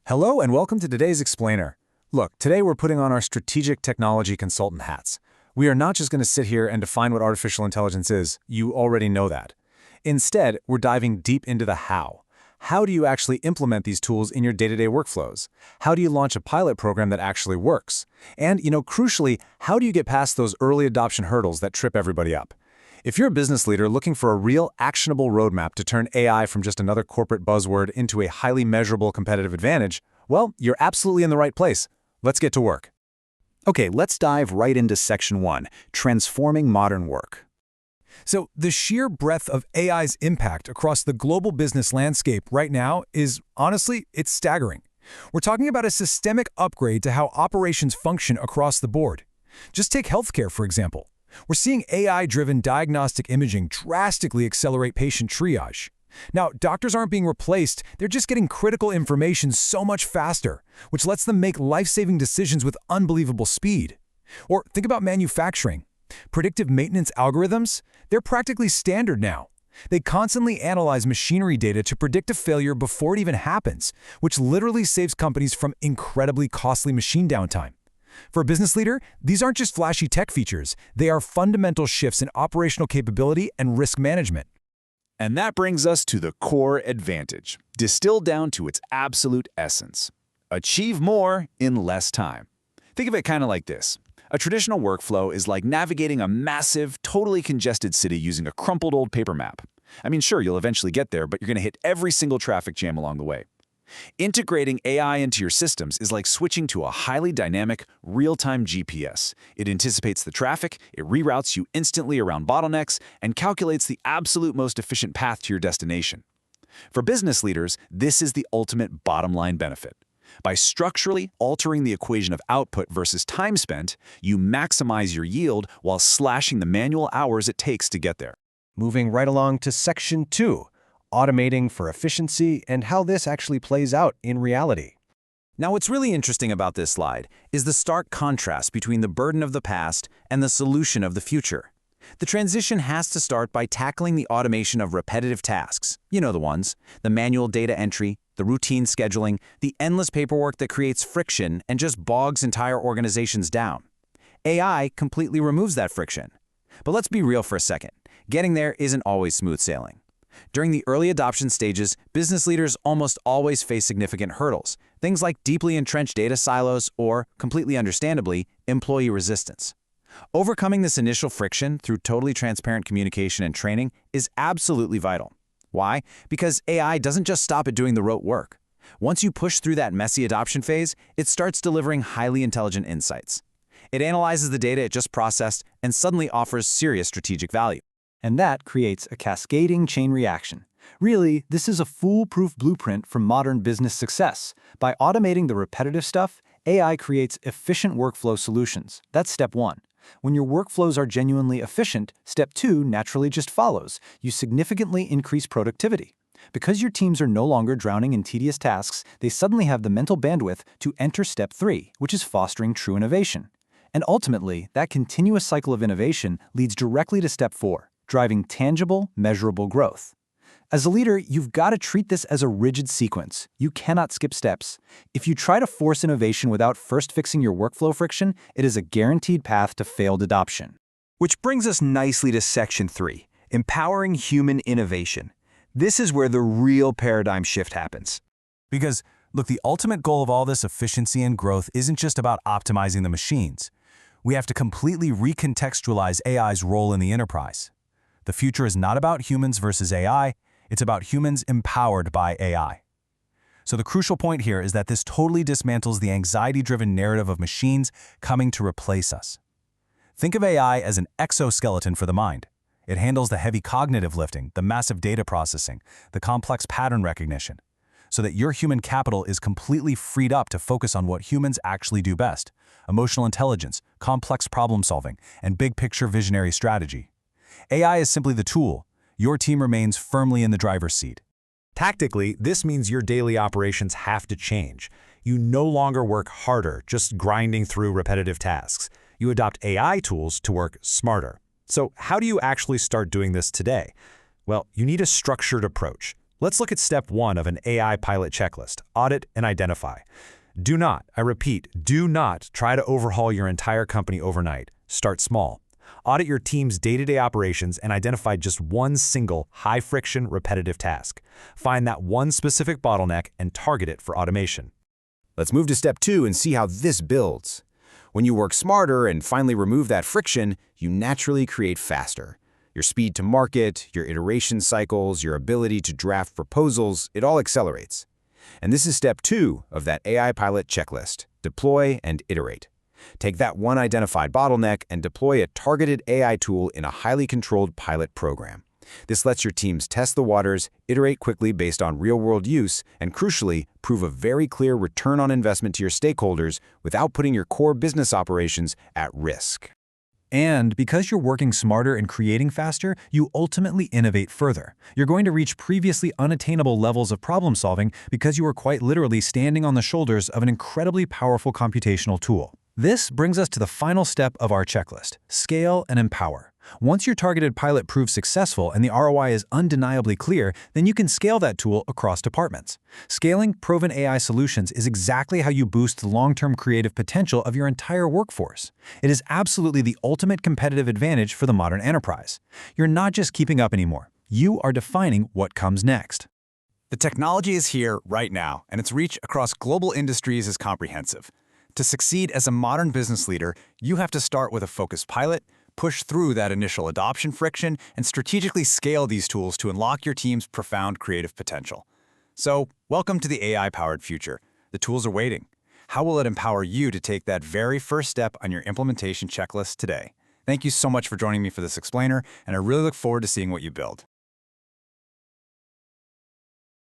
Hello and welcome to today's Explainer. Look, today we're putting on our strategic technology consultant hats. We are not just going to sit here and define what artificial intelligence is, you already know that. Instead, we're diving deep into the how. How do you actually implement these tools in your day-to-day workflows? How do you launch a pilot program that actually works? And, crucially, how do you get past those early adoption hurdles that trip everybody up? If you're a business leader looking for a real actionable roadmap to turn AI from just another corporate buzzword into a highly measurable competitive advantage, well, you're absolutely in the right place. Let's get to work. Okay, let's dive right into Section 1, Transforming Modern Work. So the sheer breadth of AI's impact across the global business landscape right now is, honestly, it's staggering. We're talking about a systemic upgrade to how operations function across the board. Just take healthcare, for example. We're seeing AI-driven diagnostic imaging drastically accelerate patient triage. Now, doctors aren't being replaced, they're just getting critical information so much faster, which lets them make life-saving decisions with unbelievable speed. Or think about manufacturing. Predictive maintenance algorithms, they're practically standard now. They constantly analyze machinery data to predict a failure before it even happens, which literally saves companies from incredibly costly machine downtime. For a business leader, these aren't just flashy tech features, they are fundamental shifts in operational capability and risk management. And that brings us to the core advantage, distilled down to its absolute essence. Achieve more in less time. Think of it kind of like this. A traditional workflow is like navigating a massive, totally congested city using a crumpled old paper map. I mean, sure, you'll eventually get there, but you're going to hit every single traffic jam along the way. Integrating AI into your systems is like switching to a highly dynamic, real-time GPS. It anticipates the traffic, it reroutes you instantly around bottlenecks, and calculates the absolute most efficient path to your destination. For business leaders, this is the ultimate bottom-line benefit. By structurally altering the equation of output versus time spent, you maximize your yield while slashing the manual hours it takes to get there. Moving right along to Section 2. Automating for efficiency and how this actually plays out in reality. Now, what's really interesting about this slide is the stark contrast between the burden of the past and the solution of the future. The transition has to start by tackling the automation of repetitive tasks. You know the ones, the manual data entry, the routine scheduling, the endless paperwork that creates friction and just bogs entire organizations down. AI completely removes that friction. But let's be real for a second. Getting there isn't always smooth sailing. During the early adoption stages, business leaders almost always face significant hurdles, things like deeply entrenched data silos or, completely understandably, employee resistance. Overcoming this initial friction through totally transparent communication and training is absolutely vital. Why? Because AI doesn't just stop at doing the rote work. Once you push through that messy adoption phase, it starts delivering highly intelligent insights. It analyzes the data it just processed and suddenly offers serious strategic value. And that creates a cascading chain reaction. Really, this is a foolproof blueprint for modern business success. By automating the repetitive stuff, AI creates efficient workflow solutions. That's step 1. When your workflows are genuinely efficient, step 2 naturally just follows. You significantly increase productivity. Because your teams are no longer drowning in tedious tasks, they suddenly have the mental bandwidth to enter step 3, which is fostering true innovation. And ultimately, that continuous cycle of innovation leads directly to step 4. Driving tangible, measurable growth. As a leader, you've got to treat this as a rigid sequence. You cannot skip steps. If you try to force innovation without first fixing your workflow friction, it is a guaranteed path to failed adoption. Which brings us nicely to Section 3, Empowering Human Innovation. This is where the real paradigm shift happens. Because, look, the ultimate goal of all this efficiency and growth isn't just about optimizing the machines. We have to completely recontextualize AI's role in the enterprise. The future is not about humans versus AI, it's about humans empowered by AI. So the crucial point here is that this totally dismantles the anxiety-driven narrative of machines coming to replace us. Think of AI as an exoskeleton for the mind. It handles the heavy cognitive lifting, the massive data processing, the complex pattern recognition, so that your human capital is completely freed up to focus on what humans actually do best: emotional intelligence, complex problem solving, and big-picture visionary strategy. AI is simply the tool. Your team remains firmly in the driver's seat. Tactically, this means your daily operations have to change. You no longer work harder, just grinding through repetitive tasks. You adopt AI tools to work smarter. So how do you actually start doing this today? Well, you need a structured approach. Let's look at step 1 of an AI pilot checklist: audit and identify. Do not, I repeat, do not try to overhaul your entire company overnight. Start small. Audit your team's day-to-day operations and identify just one single, high-friction, repetitive task. Find that one specific bottleneck and target it for automation. Let's move to step 2 and see how this builds. When you work smarter and finally remove that friction, you naturally create faster. Your speed to market, your iteration cycles, your ability to draft proposals, it all accelerates. And this is step 2 of that AI pilot checklist: deploy and iterate. Take that one identified bottleneck and deploy a targeted AI tool in a highly controlled pilot program. This lets your teams test the waters, iterate quickly based on real-world use, and crucially, prove a very clear return on investment to your stakeholders without putting your core business operations at risk. And because you're working smarter and creating faster, you ultimately innovate further. You're going to reach previously unattainable levels of problem solving because you are quite literally standing on the shoulders of an incredibly powerful computational tool. This brings us to the final step of our checklist: scale and empower. Once your targeted pilot proves successful and the ROI is undeniably clear, then you can scale that tool across departments. Scaling proven AI solutions is exactly how you boost the long-term creative potential of your entire workforce. It is absolutely the ultimate competitive advantage for the modern enterprise. You're not just keeping up anymore. You are defining what comes next. The technology is here right now, and its reach across global industries is comprehensive. To succeed as a modern business leader, you have to start with a focused pilot, push through that initial adoption friction, and strategically scale these tools to unlock your team's profound creative potential. So, welcome to the AI-powered future. The tools are waiting. How will it empower you to take that very first step on your implementation checklist today? Thank you so much for joining me for this explainer, and I really look forward to seeing what you build.